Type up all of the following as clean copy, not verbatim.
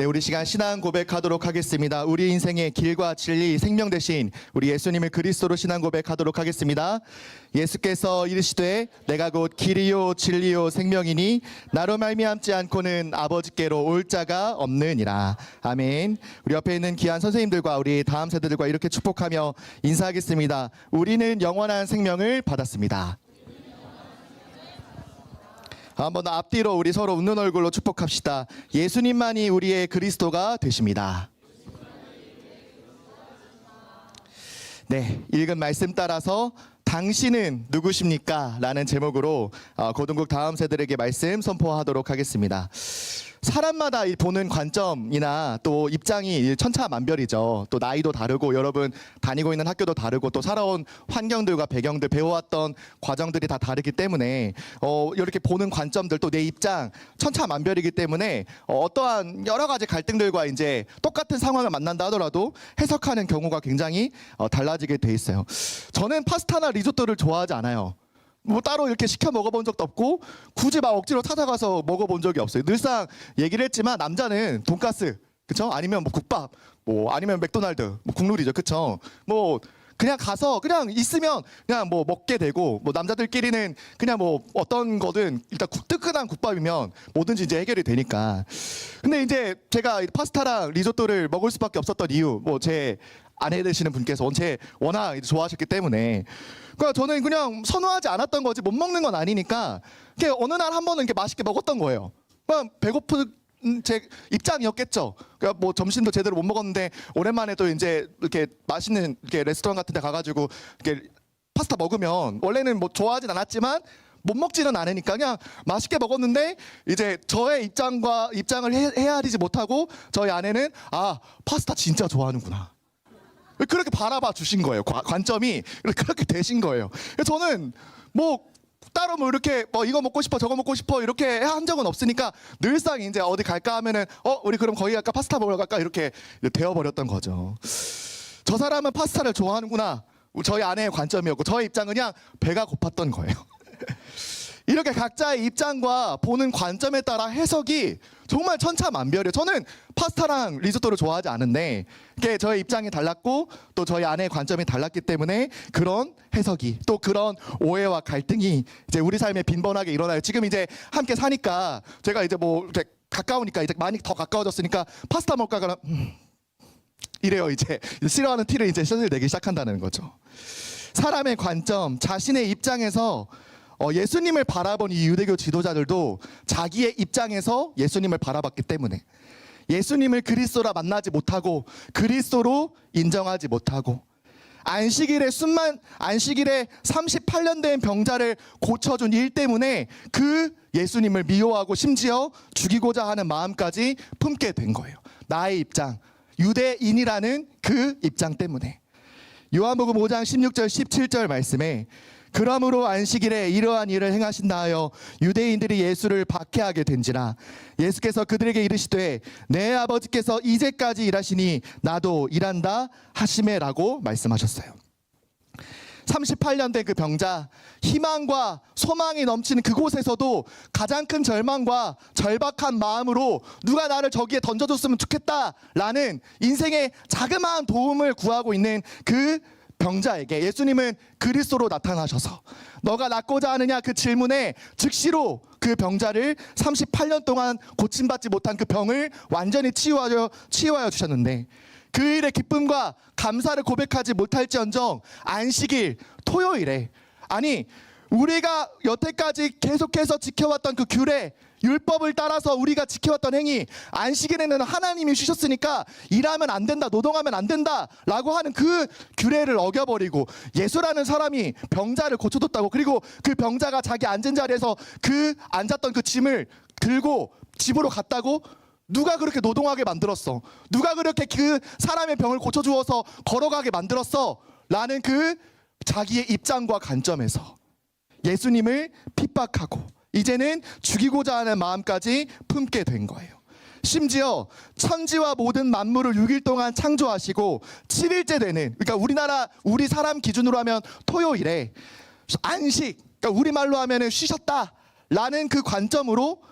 네, 우리 시간 신앙 고백하도록 하겠습니다. 우리 인생의 길과 진리, 생명 되신 우리 예수님을 그리스도로 신앙 고백하도록 하겠습니다. 예수께서 이르시되 내가 곧 길이요 진리요 생명이니 나로 말미암지 않고는 아버지께로 올 자가 없느니라. 아멘. 우리 옆에 있는 귀한 선생님들과 우리 다음 세대들과 이렇게 축복하며 인사하겠습니다. 우리는 영원한 생명을 받았습니다. 한번 앞뒤로 우리 서로 웃는 얼굴로 축복합시다. 예수님만이 우리의 그리스도가 되십니다. 네, 읽은 말씀 따라서 당신은 누구십니까? 라는 제목으로 고등국 다음 세대에게 말씀 선포하도록 하겠습니다. 사람마다 보는 관점이나 또 입장이 천차만별이죠. 또 나이도 다르고 여러분 다니고 있는 학교도 다르고 또 살아온 환경들과 배경들 배워왔던 과정들이 다 다르기 때문에 이렇게 보는 관점들 또 내 입장 천차만별이기 때문에 어떠한 여러 가지 갈등들과 이제 똑같은 상황을 만난다 하더라도 해석하는 경우가 굉장히 달라지게 돼 있어요. 저는 파스타나 리조또를 좋아하지 않아요. 뭐 따로 이렇게 시켜 먹어본 적도 없고 굳이 막 억지로 찾아가서 먹어본 적이 없어요. 늘상 얘기를 했지만 남자는 돈가스, 그쵸? 아니면 뭐 국밥, 뭐 아니면 맥도날드, 뭐 국룰이죠, 그쵸? 뭐 그냥 가서 그냥 있으면 그냥 뭐 먹게 되고 뭐 남자들끼리는 그냥 뭐 어떤 거든 일단 뜨끈한 국밥이면 뭐든지 이제 해결이 되니까. 근데 이제 제가 파스타랑 리조또를 먹을 수밖에 없었던 이유, 뭐 제 아내 되시는 분께서 워낙 좋아하셨기 때문에 그러니까 저는 그냥 선호하지 않았던 거지 못 먹는 건 아니니까 이렇게 어느 날 한 번은 이렇게 맛있게 먹었던 거예요. 그냥 배고픈 제 입장이었겠죠. 그러니까 뭐 점심도 제대로 못 먹었는데 오랜만에 또 이제 이렇게 맛있는 이렇게 레스토랑 같은 데 가가지고 이렇게 파스타 먹으면 원래는 뭐 좋아하진 않았지만 못 먹지는 않으니까 그냥 맛있게 먹었는데 이제 저의 입장을 헤아리지 못하고 저희 아내는 파스타 진짜 좋아하는구나. 그렇게 바라봐 주신 거예요. 관점이 그렇게 되신 거예요. 저는 뭐 따로 뭐 이렇게 뭐 이거 먹고 싶어 저거 먹고 싶어 이렇게 한 적은 없으니까 늘상 이제 어디 갈까 하면은 우리 그럼 거기 갈까 파스타 먹으러 갈까 이렇게 되어버렸던 거죠. 저 사람은 파스타를 좋아하는구나. 저희 아내의 관점이었고 저의 입장은 그냥 배가 고팠던 거예요. 이렇게 각자의 입장과 보는 관점에 따라 해석이 정말 천차만별이에요. 저는 파스타랑 리조또를 좋아하지 않은데 이게 저의 입장이 달랐고 또 저희 아내의 관점이 달랐기 때문에 그런 해석이 또 그런 오해와 갈등이 이제 우리 삶에 빈번하게 일어나요. 지금 이제 함께 사니까 제가 이제 뭐 이렇게 가까우니까 이제 많이 더 가까워졌으니까 파스타 먹을까 그러면 이래요. 이제 싫어하는 티를 이제 슬슬 내기 시작한다는 거죠. 사람의 관점, 자신의 입장에서 예수님을 바라본 이 유대교 지도자들도 자기의 입장에서 예수님을 바라봤기 때문에 예수님을 그리스도라 만나지 못하고 그리스도로 인정하지 못하고 안식일에 38년 된 병자를 고쳐준 일 때문에 그 예수님을 미워하고 심지어 죽이고자 하는 마음까지 품게 된 거예요. 나의 입장, 유대인이라는 그 입장 때문에. 요한복음 5장 16절 17절 말씀에 그러므로 안식일에 이러한 일을 행하신다 하여 유대인들이 예수를 박해하게 된지라. 예수께서 그들에게 이르시되 내 아버지께서 이제까지 일하시니 나도 일한다 하시매라고 말씀하셨어요. 38년 된 그 병자, 희망과 소망이 넘치는 그곳에서도 가장 큰 절망과 절박한 마음으로 누가 나를 저기에 던져줬으면 좋겠다라는 인생의 자그마한 도움을 구하고 있는 그 병자에게 예수님은 그리스도로 나타나셔서 너가 낫고자 하느냐 그 질문에 즉시로 그 병자를 38년 동안 고침받지 못한 그 병을 완전히 치유하여 주셨는데 그 일의 기쁨과 감사를 고백하지 못할지언정 안식일 토요일에 우리가 여태까지 계속해서 지켜왔던 그 규례 율법을 따라서 우리가 지켜왔던 행위 안식일에는 하나님이 쉬셨으니까 일하면 안 된다 노동하면 안 된다 라고 하는 그 규례를 어겨버리고 예수라는 사람이 병자를 고쳐줬다고 그리고 그 병자가 자기 앉은 자리에서 앉았던 그 짐을 들고 집으로 갔다고 누가 그렇게 노동하게 만들었어? 누가 그렇게 그 사람의 병을 고쳐주어서 걸어가게 만들었어? 라는 그 자기의 입장과 관점에서 예수님을 핍박하고 이제는 죽이고자 하는 마음까지 품게 된 거예요. 심지어 천지와 모든 만물을 6일 동안 창조하시고 7일째 되는 그러니까 우리 사람 기준으로 하면 토요일에 안식 그러니까 우리말로 하면 쉬셨다라는 그 관점으로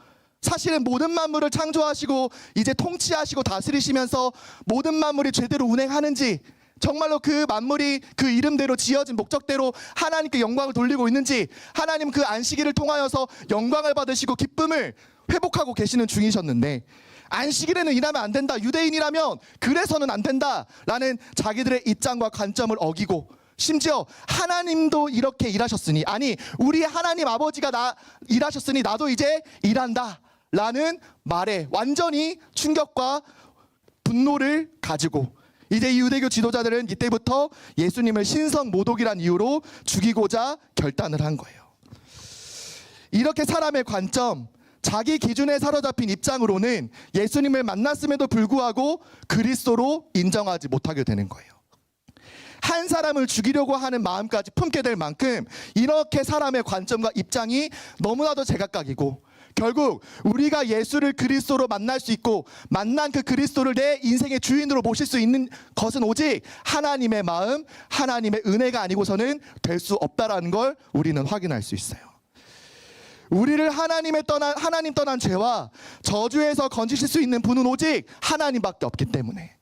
사실은 모든 만물을 창조하시고 이제 통치하시고 다스리시면서 모든 만물이 제대로 운행하는지, 정말로 그 만물이 그 이름대로 지어진 목적대로 하나님께 영광을 돌리고 있는지, 하나님 그 안식일을 통하여서 영광을 받으시고 기쁨을 회복하고 계시는 중이셨는데, 안식일에는 일하면 안 된다, 유대인이라면 그래서는 안 된다라는 자기들의 입장과 관점을 어기고, 심지어 하나님도 이렇게 일하셨으니, 아니 우리 하나님 아버지가 일하셨으니 나도 이제 일한다 라는 말에 완전히 충격과 분노를 가지고, 이제 이 유대교 지도자들은 이때부터 예수님을 신성 모독이란 이유로 죽이고자 결단을 한 거예요. 이렇게 사람의 관점, 자기 기준에 사로잡힌 입장으로는 예수님을 만났음에도 불구하고 그리스도로 인정하지 못하게 되는 거예요. 한 사람을 죽이려고 하는 마음까지 품게 될 만큼 이렇게 사람의 관점과 입장이 너무나도 제각각이고, 결국 우리가 예수를 그리스도로 만날 수 있고 만난 그 그리스도를 내 인생의 주인으로 모실 수 있는 것은 오직 하나님의 마음, 하나님의 은혜가 아니고서는 될 수 없다라는 걸 우리는 확인할 수 있어요. 우리를 하나님 떠난 죄와 저주에서 건지실 수 있는 분은 오직 하나님밖에 없기 때문에,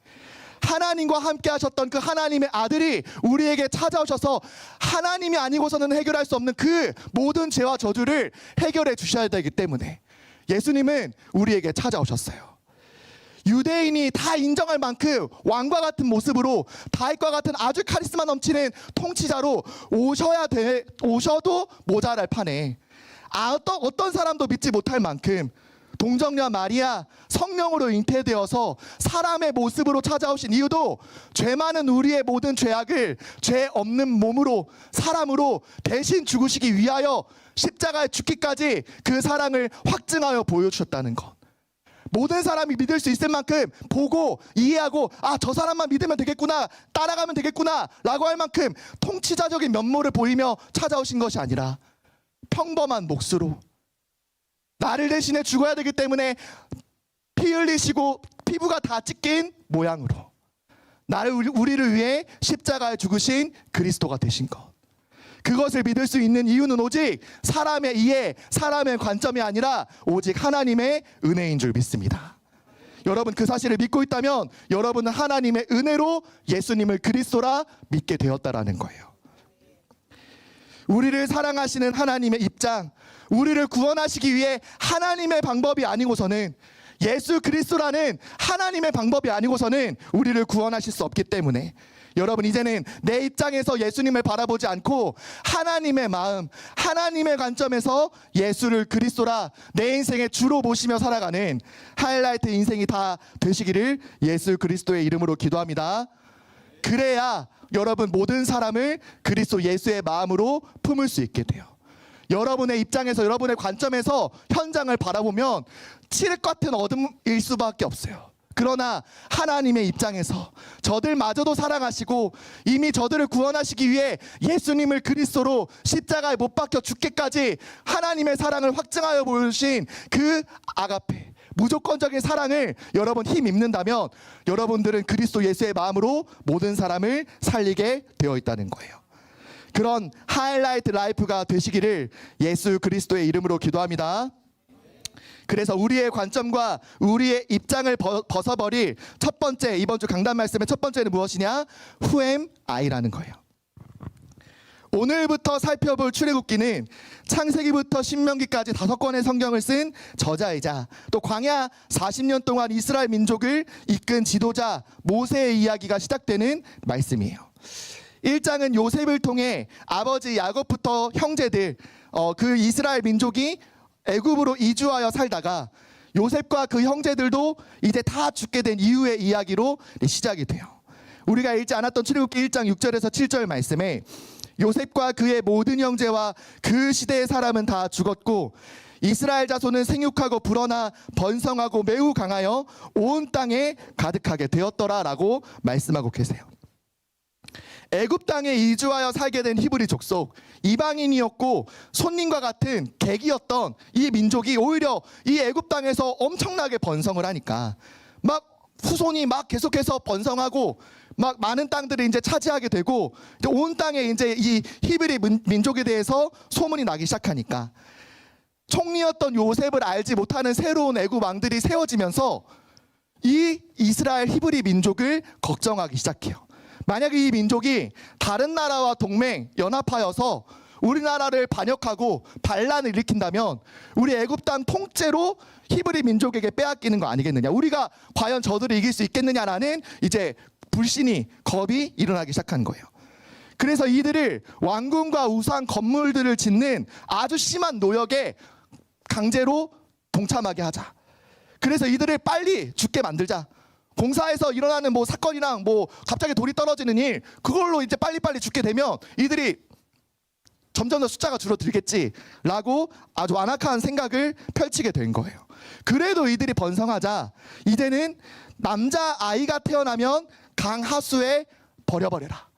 하나님과 함께 하셨던 그 하나님의 아들이 우리에게 찾아오셔서 하나님이 아니고서는 해결할 수 없는 그 모든 죄와 저주를 해결해 주셔야 되기 때문에 예수님은 우리에게 찾아오셨어요. 유대인이 다 인정할 만큼 왕과 같은 모습으로 다윗과 같은 아주 카리스마 넘치는 통치자로 오셔도 모자랄 판에, 어떤 사람도 믿지 못할 만큼 동정녀 마리아 성령으로 잉태되어서 사람의 모습으로 찾아오신 이유도 죄 많은 우리의 모든 죄악을 죄 없는 몸으로, 사람으로 대신 죽으시기 위하여 십자가에 죽기까지 그 사랑을 확증하여 보여주셨다는 것. 모든 사람이 믿을 수 있을 만큼 보고 이해하고, 아, 저 사람만 믿으면 되겠구나, 따라가면 되겠구나 라고 할 만큼 통치자적인 면모를 보이며 찾아오신 것이 아니라 평범한 몫으로, 나를 대신해 죽어야 되기 때문에 피 흘리시고 피부가 다 찢긴 모양으로 우리를 위해 십자가에 죽으신 그리스도가 되신 것. 그것을 믿을 수 있는 이유는 오직 사람의 이해, 사람의 관점이 아니라 오직 하나님의 은혜인 줄 믿습니다. 여러분, 그 사실을 믿고 있다면 여러분은 하나님의 은혜로 예수님을 그리스도라 믿게 되었다라는 거예요. 우리를 사랑하시는 하나님의 입장, 우리를 구원하시기 위해 하나님의 방법이 아니고서는, 예수 그리스도라는 하나님의 방법이 아니고서는 우리를 구원하실 수 없기 때문에, 여러분, 이제는 내 입장에서 예수님을 바라보지 않고 하나님의 마음, 하나님의 관점에서 예수를 그리스도라 내 인생의 주로 모시며 살아가는 하이라이트 인생이 다 되시기를 예수 그리스도의 이름으로 기도합니다. 그래야 여러분 모든 사람을 그리스도 예수의 마음으로 품을 수 있게 돼요. 여러분의 입장에서, 여러분의 관점에서 현장을 바라보면 칠흑 같은 어둠일 수밖에 없어요. 그러나 하나님의 입장에서 저들마저도 사랑하시고 이미 저들을 구원하시기 위해 예수님을 그리스도로 십자가에 못 박혀 죽기까지 하나님의 사랑을 확증하여 보여주신 그 아가페, 무조건적인 사랑을 여러분 힘입는다면 여러분들은 그리스도 예수의 마음으로 모든 사람을 살리게 되어 있다는 거예요. 그런 하이라이트 라이프가 되시기를 예수 그리스도의 이름으로 기도합니다. 그래서 우리의 관점과 우리의 입장을 벗어버릴 첫 번째, 이번 주 강단 말씀의 첫 번째는 무엇이냐? Who am I라는 거예요. 오늘부터 살펴볼 출애굽기는 창세기부터 신명기까지 5권의 성경을 쓴 저자이자 또 광야 40년 동안 이스라엘 민족을 이끈 지도자 모세의 이야기가 시작되는 말씀이에요. 1장은 요셉을 통해 아버지 야곱부터 형제들, 그 이스라엘 민족이 애굽으로 이주하여 살다가 요셉과 그 형제들도 이제 다 죽게 된 이후의 이야기로 시작이 돼요. 우리가 읽지 않았던 출애굽기 1장 6절에서 7절 말씀에 요셉과 그의 모든 형제와 그 시대의 사람은 다 죽었고 이스라엘 자손은 생육하고 불어나 번성하고 매우 강하여 온 땅에 가득하게 되었더라라고 말씀하고 계세요. 애굽 땅에 이주하여 살게 된 히브리 족속, 이방인이었고 손님과 같은 객이었던 이 민족이 오히려 이 애굽 땅에서 엄청나게 번성을 하니까 막 후손이 막 계속해서 번성하고 막 많은 땅들을 이제 차지하게 되고 이제 온 땅에 이제 이 히브리 민족에 대해서 소문이 나기 시작하니까 총리였던 요셉을 알지 못하는 새로운 애굽 왕들이 세워지면서 이 이스라엘 히브리 민족을 걱정하기 시작해요. 만약에 이 민족이 다른 나라와 동맹 연합하여서 우리나라를 반역하고 반란을 일으킨다면 우리 애굽 땅 통째로 히브리 민족에게 빼앗기는 거 아니겠느냐, 우리가 과연 저들을 이길 수 있겠느냐라는 이제 불신이, 겁이 일어나기 시작한 거예요. 그래서 이들을 왕궁과 우상 건물들을 짓는 아주 심한 노역에 강제로 동참하게 하자. 그래서 이들을 빨리 죽게 만들자. 공사에서 일어나는 뭐 사건이랑 뭐 갑자기 돌이 떨어지는 일, 그걸로 이제 빨리빨리 죽게 되면 이들이 점점 더 숫자가 줄어들겠지라고 아주 완악한 생각을 펼치게 된 거예요. 그래도 이들이 번성하자 이제는 남자 아이가 태어나면 강하수에 버려버려라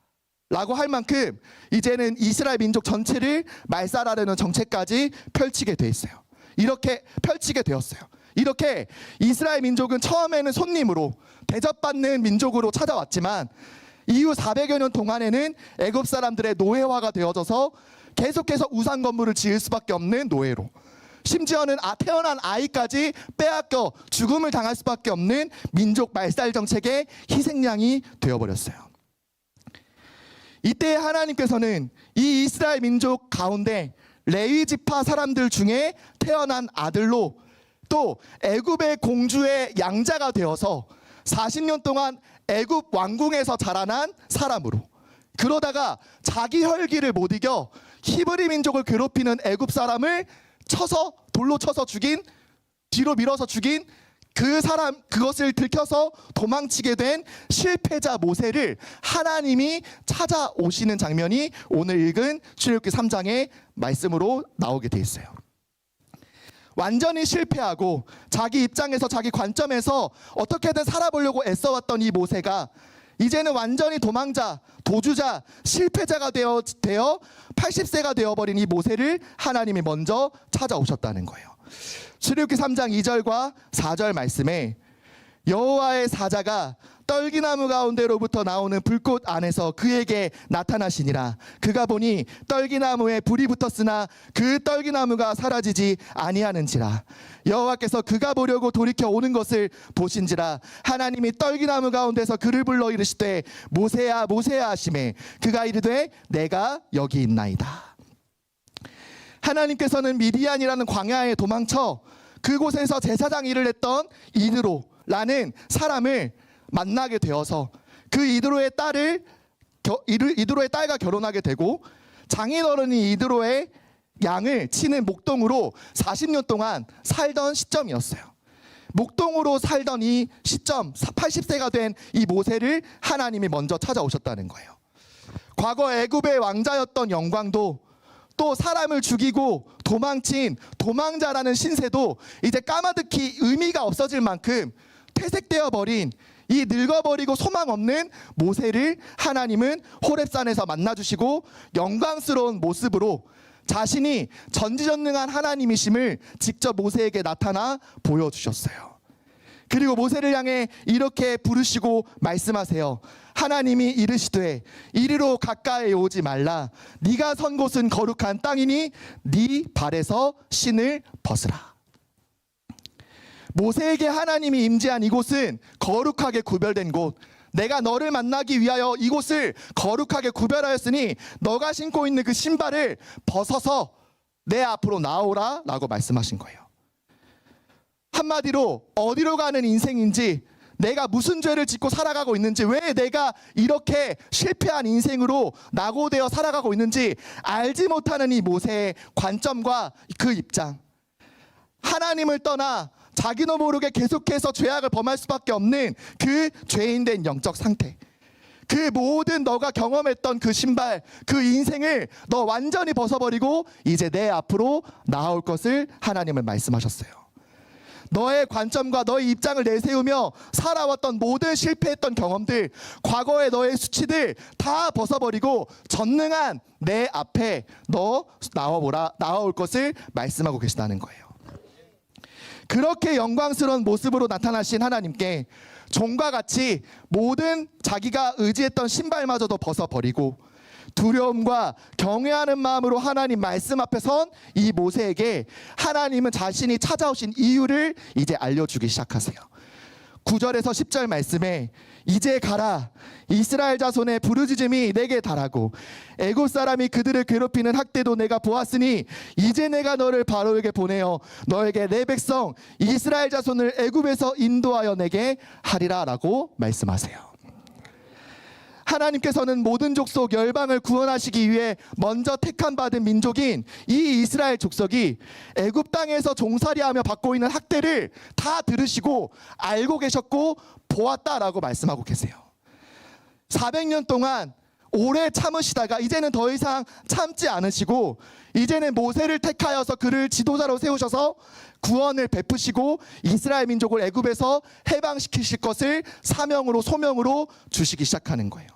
라고 할 만큼 이제는 이스라엘 민족 전체를 말살하려는 정책까지 펼치게 돼 있어요. 이렇게 펼치게 되었어요. 이렇게 이스라엘 민족은 처음에는 손님으로 대접받는 민족으로 찾아왔지만 이후 400여 년 동안에는 애굽 사람들의 노예화가 되어져서 계속해서 우상 건물을 지을 수밖에 없는 노예로, 심지어는 태어난 아이까지 빼앗겨 죽음을 당할 수밖에 없는 민족 말살 정책의 희생양이 되어버렸어요. 이때 하나님께서는 이 이스라엘 민족 가운데 레위 지파 사람들 중에 태어난 아들로 또 애굽의 공주의 양자가 되어서 40년 동안 애굽 왕궁에서 자라난 사람으로, 그러다가 자기 혈기를 못 이겨 히브리 민족을 괴롭히는 애굽 사람을 쳐서, 돌로 쳐서 죽인, 뒤로 밀어서 죽인 그 사람, 그것을 들켜서 도망치게 된 실패자 모세를 하나님이 찾아오시는 장면이 오늘 읽은 출애굽기 3장의 말씀으로 나오게 돼 있어요. 완전히 실패하고 자기 입장에서, 자기 관점에서 어떻게든 살아보려고 애써왔던 이 모세가 이제는 완전히 도망자, 도주자, 실패자가 되어 80세가 되어버린 이 모세를 하나님이 먼저 찾아오셨다는 거예요. 출애굽기 3장 2절과 4절 말씀에 여호와의 사자가 떨기나무 가운데로부터 나오는 불꽃 안에서 그에게 나타나시니라. 그가 보니 떨기나무에 불이 붙었으나 그 떨기나무가 사라지지 아니하는지라. 여호와께서 그가 보려고 돌이켜 오는 것을 보신지라. 하나님이 떨기나무 가운데서 그를 불러 이르시되 모세야 모세야 하시매 그가 이르되 내가 여기 있나이다. 하나님께서는 미디안이라는 광야에 도망쳐 그곳에서 제사장 일을 했던 이드로라는 사람을 만나게 되어서 그 이드로의 딸과 결혼하게 되고, 장인어른이 이드로의 양을 치는 목동으로 40년 동안 살던 시점이었어요. 목동으로 살던 이 시점, 80세가 된 이 모세를 하나님이 먼저 찾아오셨다는 거예요. 과거 애굽의 왕자였던 영광도, 또 사람을 죽이고 도망친 도망자라는 신세도 이제 까마득히 의미가 없어질 만큼 퇴색되어 버린 이 늙어버리고 소망 없는 모세를 하나님은 호렙산에서 만나주시고 영광스러운 모습으로 자신이 전지전능한 하나님이심을 직접 모세에게 나타나 보여주셨어요. 그리고 모세를 향해 이렇게 부르시고 말씀하세요. 하나님이 이르시되 이리로 가까이 오지 말라. 네가 선 곳은 거룩한 땅이니 네 발에서 신을 벗으라. 모세에게 하나님이 임재한 이곳은 거룩하게 구별된 곳, 내가 너를 만나기 위하여 이곳을 거룩하게 구별하였으니 너가 신고 있는 그 신발을 벗어서 내 앞으로 나오라 라고 말씀하신 거예요. 한마디로 어디로 가는 인생인지, 내가 무슨 죄를 짓고 살아가고 있는지, 왜 내가 이렇게 실패한 인생으로 낙오되어 살아가고 있는지 알지 못하는 이 모세의 관점과 그 입장, 하나님을 떠나 자기도 모르게 계속해서 죄악을 범할 수밖에 없는 그 죄인된 영적 상태, 그 모든 너가 경험했던 그 신발, 그 인생을 너 완전히 벗어버리고 이제 내 앞으로 나올 것을 하나님은 말씀하셨어요. 너의 관점과 너의 입장을 내세우며 살아왔던 모든 실패했던 경험들, 과거의 너의 수치들 다 벗어버리고 전능한 내 앞에 너 나와올 것을 말씀하고 계시다는 거예요. 그렇게 영광스러운 모습으로 나타나신 하나님께 종과 같이 모든 자기가 의지했던 신발마저도 벗어버리고 두려움과 경외하는 마음으로 하나님 말씀 앞에 선 이 모세에게 하나님은 자신이 찾아오신 이유를 이제 알려주기 시작하세요. 9절에서 10절 말씀에 이제 가라, 이스라엘 자손의 부르짖음이 내게 달하고 애굽 사람이 그들을 괴롭히는 학대도 내가 보았으니 이제 내가 너를 바로에게 보내어 너에게 내 백성 이스라엘 자손을 애굽에서 인도하여 내게 하리라 라고 말씀하세요. 하나님께서는 모든 족속 열방을 구원하시기 위해 먼저 택함 받은 민족인 이 이스라엘 족속이 애굽 땅에서 종살이하며 받고 있는 학대를 다 들으시고 알고 계셨고 보았다라고 말씀하고 계세요. 400년 동안 오래 참으시다가 이제는 더 이상 참지 않으시고 이제는 모세를 택하여서 그를 지도자로 세우셔서 구원을 베푸시고 이스라엘 민족을 애굽에서 해방시키실 것을 사명으로 소명으로 주시기 시작하는 거예요.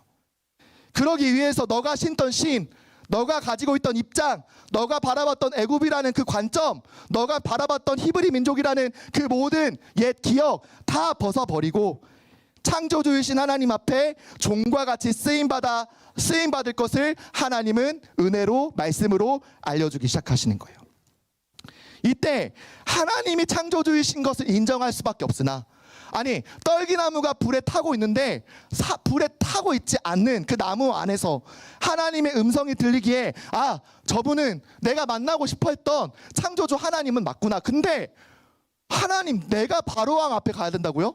그러기 위해서 너가 신던 신, 너가 가지고 있던 입장, 너가 바라봤던 애굽이라는 그 관점, 너가 바라봤던 히브리 민족이라는 그 모든 옛 기억 다 벗어버리고 창조주이신 하나님 앞에 종과 같이 쓰임받을 것을 하나님은 은혜로 말씀으로 알려주기 시작하시는 거예요. 이때 하나님이 창조주이신 것을 인정할 수밖에 없으나, 아니 떨기나무가 불에 타고 있는데 불에 타고 있지 않는 그 나무 안에서 하나님의 음성이 들리기에 아, 저분은 내가 만나고 싶어 했던 창조주 하나님은 맞구나. 근데 하나님, 내가 바로왕 앞에 가야 된다고요?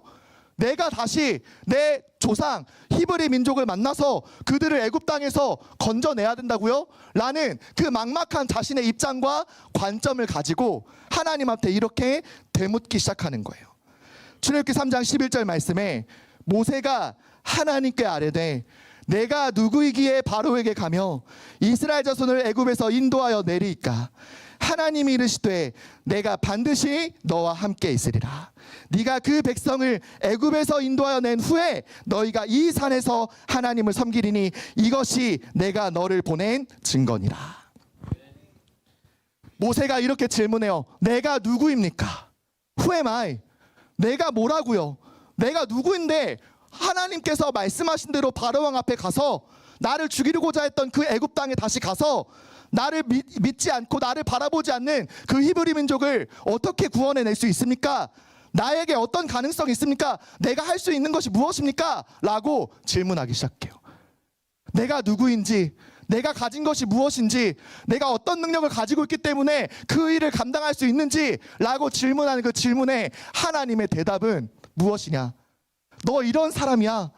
내가 다시 내 조상 히브리 민족을 만나서 그들을 애굽 땅에서 건져내야 된다고요? 라는 그 막막한 자신의 입장과 관점을 가지고 하나님 앞에 이렇게 되묻기 시작하는 거예요. 출애굽기 3장 11절 말씀에 모세가 하나님께 아뢰되 내가 누구이기에 바로에게 가며 이스라엘 자손을 애굽에서 인도하여 내리이까? 하나님이 이르시되 내가 반드시 너와 함께 있으리라. 네가 그 백성을 애굽에서 인도하여 낸 후에 너희가 이 산에서 하나님을 섬기리니 이것이 내가 너를 보낸 증거니라. 모세가 이렇게 질문해요. 내가 누구입니까? Who am I? 내가 뭐라고요? 내가 누구인데 하나님께서 말씀하신 대로 바로왕 앞에 가서 나를 죽이려고자 했던 그 애굽 땅에 다시 가서 나를 믿지 않고 나를 바라보지 않는 그 히브리 민족을 어떻게 구원해낼 수 있습니까? 나에게 어떤 가능성이 있습니까? 내가 할 수 있는 것이 무엇입니까? 라고 질문하기 시작해요. 내가 누구인지, 내가 가진 것이 무엇인지, 내가 어떤 능력을 가지고 있기 때문에 그 일을 감당할 수 있는지 라고 질문하는 그 질문에 하나님의 대답은 무엇이냐? 너 이런 사람이야.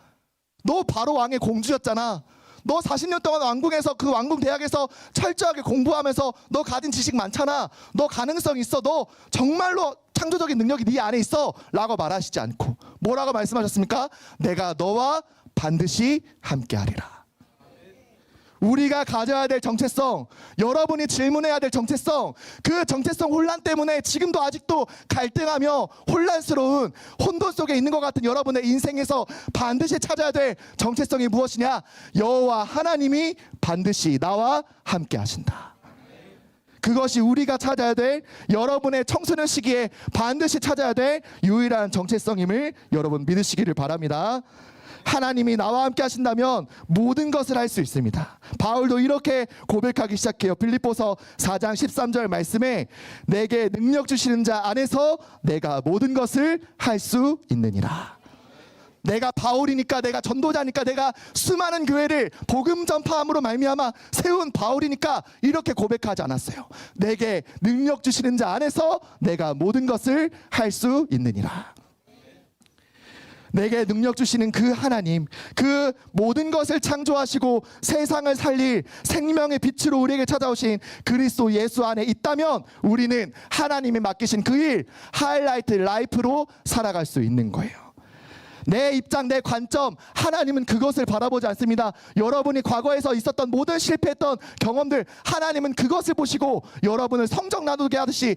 너 바로 왕의 공주였잖아. 너 40년 동안 왕궁에서 그 왕궁 대학에서 철저하게 공부하면서 너 가진 지식 많잖아. 너 가능성 있어. 너 정말로 창조적인 능력이 네 안에 있어 라고 말하시지 않고 뭐라고 말씀하셨습니까? 내가 너와 반드시 함께하리라. 우리가 가져야 될 정체성, 여러분이 질문해야 될 정체성, 그 정체성 혼란 때문에 지금도 아직도 갈등하며 혼란스러운 혼돈 속에 있는 것 같은 여러분의 인생에서 반드시 찾아야 될 정체성이 무엇이냐? 여호와 하나님이 반드시 나와 함께 하신다. 그것이 우리가 찾아야 될, 여러분의 청소년 시기에 반드시 찾아야 될 유일한 정체성임을 여러분 믿으시기를 바랍니다. 하나님이 나와 함께 하신다면 모든 것을 할 수 있습니다. 바울도 이렇게 고백하기 시작해요. 빌립보서 4장 13절 말씀에 내게 능력 주시는 자 안에서 내가 모든 것을 할 수 있느니라. 내가 바울이니까, 내가 전도자니까, 내가 수많은 교회를 복음 전파함으로 말미암아 세운 바울이니까 이렇게 고백하지 않았어요. 내게 능력 주시는 자 안에서 내가 모든 것을 할 수 있느니라. 내게 능력 주시는 그 하나님, 그 모든 것을 창조하시고 세상을 살릴 생명의 빛으로 우리에게 찾아오신 그리스도 예수 안에 있다면 우리는 하나님이 맡기신 그 일, 하이라이트 라이프로 살아갈 수 있는 거예요. 내 입장, 내 관점, 하나님은 그것을 바라보지 않습니다. 여러분이 과거에서 있었던 모든 실패했던 경험들, 하나님은 그것을 보시고 여러분을 성적 나누게 하듯이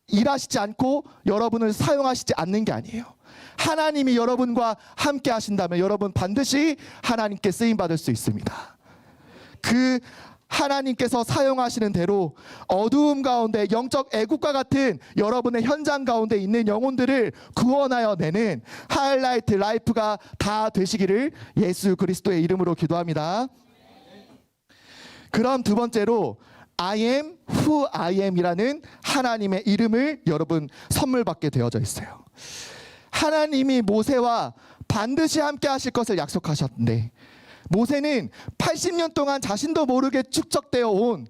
일하시지 않고 여러분을 사용하시지 않는 게 아니에요. 하나님이 여러분과 함께 하신다면 여러분 반드시 하나님께 쓰임받을 수 있습니다. 그 하나님께서 사용하시는 대로 어두움 가운데 영적 애국과 같은 여러분의 현장 가운데 있는 영혼들을 구원하여 내는 하이라이트 라이프가 다 되시기를 예수 그리스도의 이름으로 기도합니다. 그럼 두 번째로 I am who I am이라는 하나님의 이름을 여러분 선물 받게 되어져 있어요. 하나님이 모세와 반드시 함께 하실 것을 약속하셨는데, 모세는 80년 동안 자신도 모르게 축적되어 온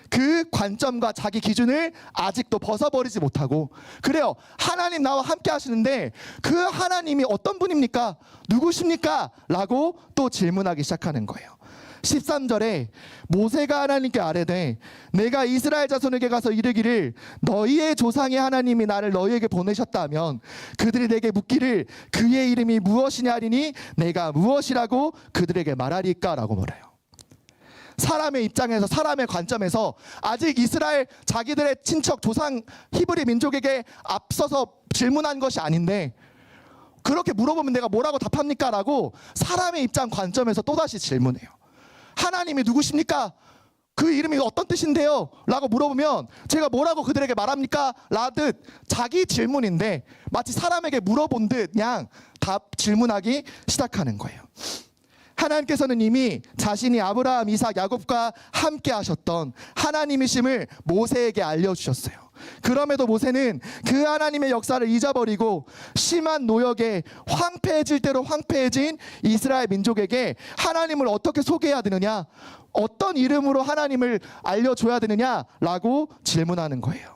그 관점과 자기 기준을 아직도 벗어버리지 못하고, 그래요, 하나님 나와 함께 하시는데 그 하나님이 어떤 분입니까? 누구십니까? 라고 또 질문하기 시작하는 거예요. 13절에 모세가 하나님께 아뢰되 내가 이스라엘 자손에게 가서 이르기를 너희의 조상의 하나님이 나를 너희에게 보내셨다 하면 그들이 내게 묻기를 그의 이름이 무엇이냐 하리니 내가 무엇이라고 그들에게 말하리까? 라고 말해요. 사람의 입장에서, 사람의 관점에서 아직 이스라엘 자기들의 친척 조상 히브리 민족에게 앞서서 질문한 것이 아닌데, 그렇게 물어보면 내가 뭐라고 답합니까? 라고 사람의 입장 관점에서 또다시 질문해요. 하나님이 누구십니까? 그 이름이 어떤 뜻인데요? 라고 물어보면 제가 뭐라고 그들에게 말합니까? 라듯 자기 질문인데 마치 사람에게 물어본 듯 그냥 답 질문하기 시작하는 거예요. 하나님께서는 이미 자신이 아브라함, 이삭, 야곱과 함께 하셨던 하나님이심을 모세에게 알려주셨어요. 그럼에도 모세는 그 하나님의 역사를 잊어버리고 심한 노역에 황폐해질 대로 황폐해진 이스라엘 민족에게 하나님을 어떻게 소개해야 되느냐, 어떤 이름으로 하나님을 알려줘야 되느냐라고 질문하는 거예요.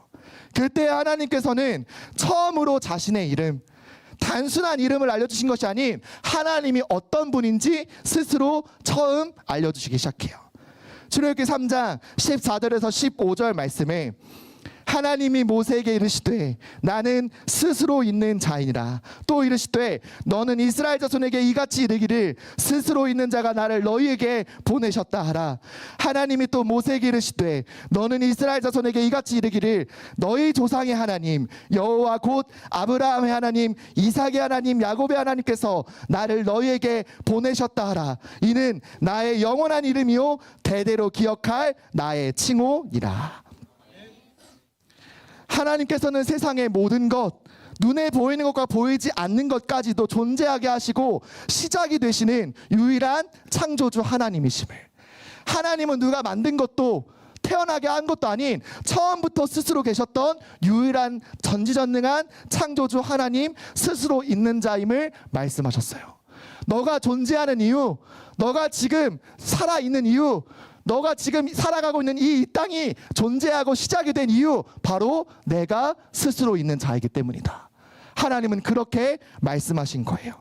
그때 하나님께서는 처음으로 자신의 이름, 단순한 이름을 알려주신 것이 아닌 하나님이 어떤 분인지 스스로 처음 알려주시기 시작해요. 출애굽기 3장 14절에서 15절 말씀에 하나님이 모세에게 이르시되 나는 스스로 있는 자이니라. 또 이르시되 너는 이스라엘 자손에게 이같이 이르기를 스스로 있는 자가 나를 너희에게 보내셨다 하라. 하나님이 또 모세에게 이르시되 너는 이스라엘 자손에게 이같이 이르기를 너희 조상의 하나님 여호와 곧 아브라함의 하나님, 이삭의 하나님, 야곱의 하나님께서 나를 너희에게 보내셨다 하라. 이는 나의 영원한 이름이요 대대로 기억할 나의 칭호니라. 하나님께서는 세상의 모든 것, 눈에 보이는 것과 보이지 않는 것까지도 존재하게 하시고 시작이 되시는 유일한 창조주 하나님이심을, 하나님은 누가 만든 것도 태어나게 한 것도 아닌 처음부터 스스로 계셨던 유일한 전지전능한 창조주 하나님 스스로 있는 자임을 말씀하셨어요. 너가 존재하는 이유, 너가 지금 살아있는 이유, 너가 지금 살아가고 있는 이 땅이 존재하고 시작이 된 이유, 바로 내가 스스로 있는 자이기 때문이다. 하나님은 그렇게 말씀하신 거예요.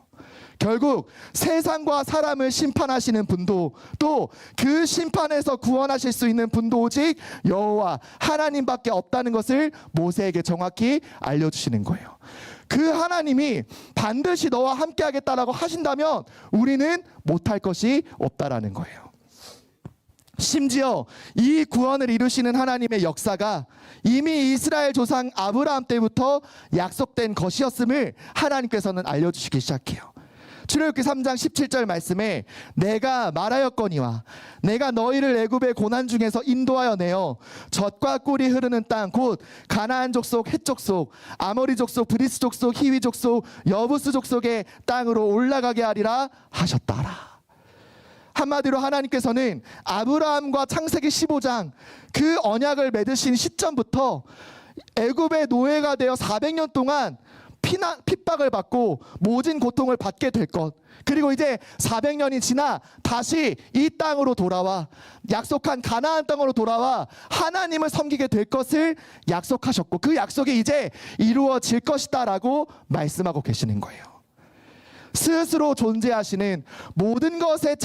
결국 세상과 사람을 심판하시는 분도, 또 그 심판에서 구원하실 수 있는 분도 오직 여호와 하나님밖에 없다는 것을 모세에게 정확히 알려주시는 거예요. 그 하나님이 반드시 너와 함께 하겠다라고 하신다면 우리는 못할 것이 없다라는 거예요. 심지어 이 구원을 이루시는 하나님의 역사가 이미 이스라엘 조상 아브라함 때부터 약속된 것이었음을 하나님께서는 알려주시기 시작해요. 출애굽기 3장 17절 말씀에 내가 말하였거니와 내가 너희를 애굽의 고난 중에서 인도하여 내어 젖과 꿀이 흐르는 땅 곧 가나안 족속, 헷 족속, 아모리 족속, 브리스 족속, 히위 족속, 여부스 족속의 땅으로 올라가게 하리라 하셨다라. 한마디로 하나님께서는 아브라함과 창세기 15장 그 언약을 맺으신 시점부터 애굽의 노예가 되어 400년 동안 핍박을 받고 모진 고통을 받게 될 것, 그리고 이제 400년이 지나 다시 이 땅으로 돌아와 약속한 가나안 땅으로 돌아와 하나님을 섬기게 될 것을 약속하셨고 그 약속이 이제 이루어질 것이다 라고 말씀하고 계시는 거예요. 스스로 존재하시는 모든 것의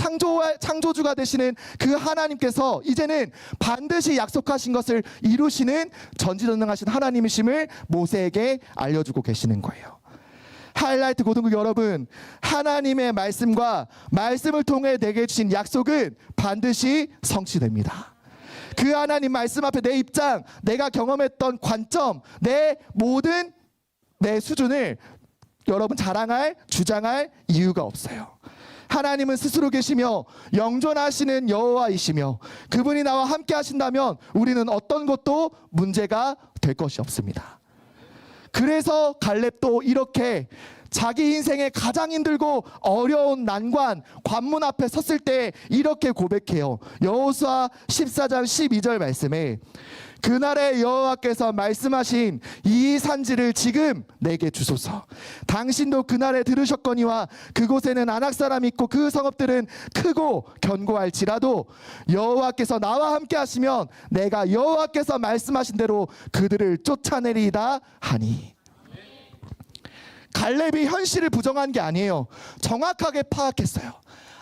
창조주가 되시는 그 하나님께서 이제는 반드시 약속하신 것을 이루시는 전지전능하신 하나님이심을 모세에게 알려주고 계시는 거예요. 하이라이트 고등부 여러분, 하나님의 말씀과 말씀을 통해 내게 주신 약속은 반드시 성취됩니다. 그 하나님 말씀 앞에 내 입장, 내가 경험했던 관점, 내 모든 내 수준을 여러분 자랑할, 주장할 이유가 없어요. 하나님은 스스로 계시며 영존하시는 여호와이시며 그분이 나와 함께 하신다면 우리는 어떤 것도 문제가 될 것이 없습니다. 그래서 갈렙도 이렇게 자기 인생에 가장 힘들고 어려운 난관, 관문 앞에 섰을 때 이렇게 고백해요. 여호수아 14장 12절 말씀에 그날에 여호와께서 말씀하신 이 산지를 지금 내게 주소서. 당신도 그날에 들으셨거니와 그곳에는 아낙 사람이 있고 그 성읍들은 크고 견고할지라도 여호와께서 나와 함께 하시면 내가 여호와께서 말씀하신 대로 그들을 쫓아내리이다 하니. 갈렙이 현실을 부정한 게 아니에요. 정확하게 파악했어요.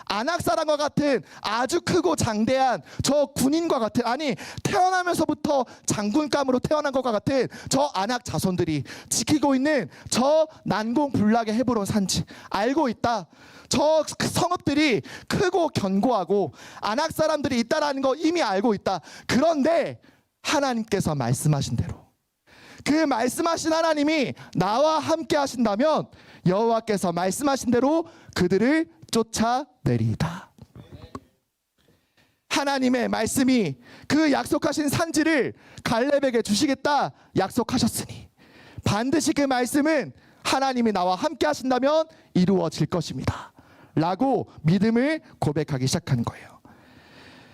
아낙 사람과 같은 아주 크고 장대한 저 군인과 같은, 아니 태어나면서부터 장군감으로 태어난 것과 같은 저 아낙 자손들이 지키고 있는 저 난공불락의 헤브론 산지 알고 있다. 저 성읍들이 크고 견고하고 아낙 사람들이 있다라는 거 이미 알고 있다. 그런데 하나님께서 말씀하신 대로, 그 말씀하신 하나님이 나와 함께 하신다면 여호와께서 말씀하신 대로 그들을 쫓아내리이다. 하나님의 말씀이 그 약속하신 산지를 갈렙에게 주시겠다 약속하셨으니 반드시 그 말씀은 하나님이 나와 함께 하신다면 이루어질 것입니다 라고 믿음을 고백하기 시작한 거예요.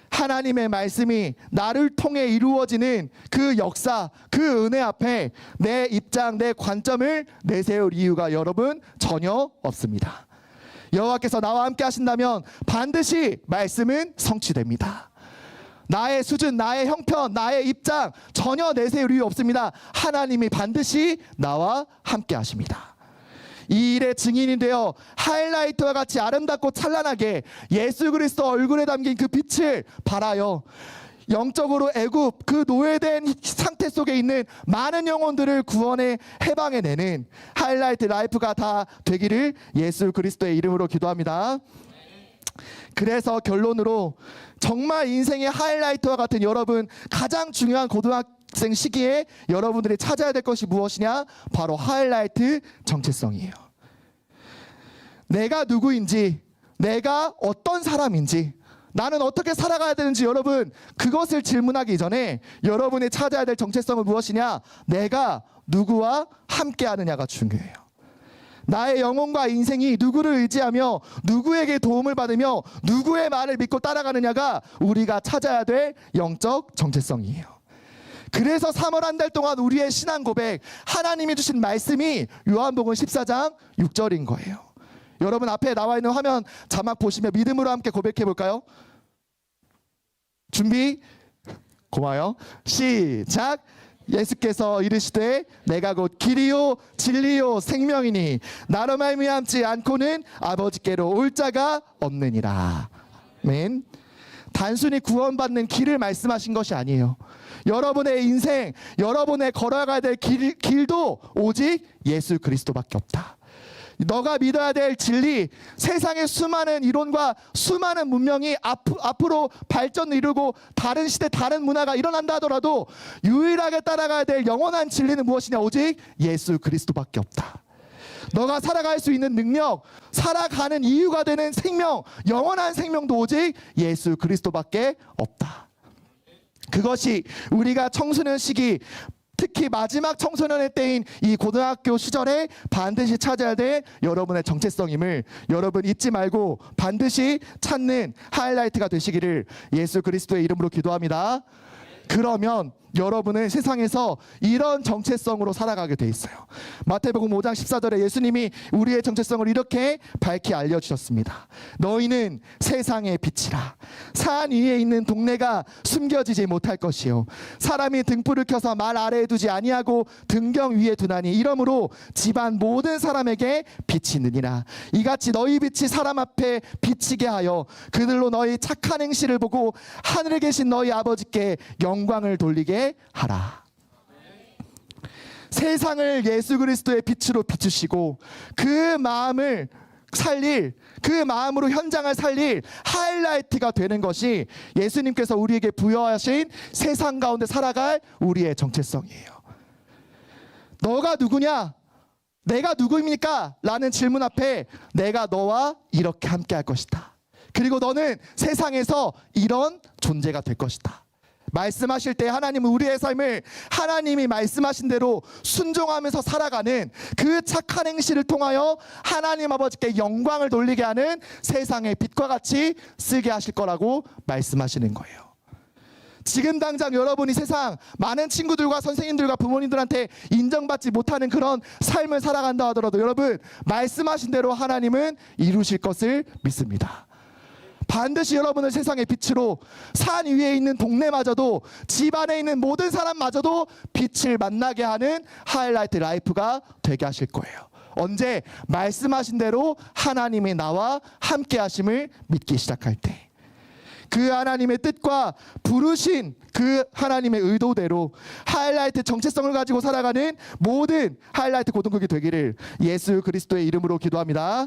하나님의 말씀이 나를 통해 이루어지는 그 역사, 그 은혜 앞에 내 입장, 내 관점을 내세울 이유가 여러분 전혀 없습니다. 여호와께서 나와 함께 하신다면 반드시 말씀은 성취됩니다. 나의 수준, 나의 형편, 나의 입장 전혀 내세울 이유 없습니다. 하나님이 반드시 나와 함께 하십니다. 이 일의 증인이 되어 하이라이트와 같이 아름답고 찬란하게 예수 그리스도 얼굴에 담긴 그 빛을 발하여 영적으로 애굽 그 노예된 상태 속에 있는 많은 영혼들을 구원해 해방해내는 하이라이트 라이프가 다 되기를 예수 그리스도의 이름으로 기도합니다. 그래서 결론으로 정말 인생의 하이라이트와 같은 여러분 가장 중요한 고등학생 시기에 여러분들이 찾아야 될 것이 무엇이냐? 바로 하이라이트 정체성이에요. 내가 누구인지, 내가 어떤 사람인지, 나는 어떻게 살아가야 되는지 여러분 그것을 질문하기 전에 여러분이 찾아야 될 정체성은 무엇이냐? 내가 누구와 함께 하느냐가 중요해요. 나의 영혼과 인생이 누구를 의지하며 누구에게 도움을 받으며 누구의 말을 믿고 따라가느냐가 우리가 찾아야 될 영적 정체성이에요. 그래서 3월 한 달 동안 우리의 신앙 고백, 하나님이 주신 말씀이 요한복음 14장 6절인 거예요. 여러분 앞에 나와 있는 화면 자막 보시면 믿음으로 함께 고백해 볼까요? 준비, 고마워요. 시작. 예수께서 이르시되 내가 곧 길이요 진리요 생명이니 나로 말미암지 않고는 아버지께로 올 자가 없느니라. 아멘. 단순히 구원받는 길을 말씀하신 것이 아니에요. 여러분의 인생, 여러분의 걸어가야 될 길도 오직 예수 그리스도밖에 없다. 너가 믿어야 될 진리, 세상의 수많은 이론과 수많은 문명이 앞으로 발전을 이루고 다른 시대, 다른 문화가 일어난다 하더라도 유일하게 따라가야 될 영원한 진리는 무엇이냐? 오직 예수 그리스도밖에 없다. 너가 살아갈 수 있는 능력, 살아가는 이유가 되는 생명, 영원한 생명도 오직 예수 그리스도밖에 없다. 그것이 우리가 청소년 시기, 특히 마지막 청소년의 때인 이 고등학교 시절에 반드시 찾아야 될 여러분의 정체성임을 여러분 잊지 말고 반드시 찾는 하이라이트가 되시기를 예수 그리스도의 이름으로 기도합니다. 그러면 여러분은 세상에서 이런 정체성으로 살아가게 돼 있어요. 마태복음 5장 14절에 예수님이 우리의 정체성을 이렇게 밝히 알려주셨습니다. 너희는 세상의 빛이라. 산 위에 있는 동네가 숨겨지지 못할 것이요 사람이 등불을 켜서 말 아래에 두지 아니하고 등경 위에 두나니 이러므로 집안 모든 사람에게 빛이 있느니라. 이같이 너희 빛이 사람 앞에 비치게 하여 그들로 너희 착한 행실을 보고 하늘에 계신 너희 아버지께 영광을 돌리게 하라. 세상을 예수 그리스도의 빛으로 비추시고 그 마음을 살릴, 그 마음으로 현장을 살릴 하이라이트가 되는 것이 예수님께서 우리에게 부여하신 세상 가운데 살아갈 우리의 정체성이에요. 너가 누구냐? 내가 누구입니까? 라는 질문 앞에 내가 너와 이렇게 함께 할 것이다. 그리고 너는 세상에서 이런 존재가 될 것이다 말씀하실 때 하나님은 우리의 삶을 하나님이 말씀하신 대로 순종하면서 살아가는 그 착한 행실을 통하여 하나님 아버지께 영광을 돌리게 하는 세상의 빛과 같이 쓰게 하실 거라고 말씀하시는 거예요. 지금 당장 여러분이 세상 많은 친구들과 선생님들과 부모님들한테 인정받지 못하는 그런 삶을 살아간다 하더라도 여러분, 말씀하신 대로 하나님은 이루실 것을 믿습니다. 반드시 여러분을 세상의 빛으로, 산 위에 있는 동네마저도, 집 안에 있는 모든 사람마저도 빛을 만나게 하는 하이라이트 라이프가 되게 하실 거예요. 언제? 말씀하신 대로 하나님이 나와 함께 하심을 믿기 시작할 때, 그 하나님의 뜻과 부르신 그 하나님의 의도대로 하이라이트 정체성을 가지고 살아가는 모든 하이라이트 고등국이 되기를 예수 그리스도의 이름으로 기도합니다.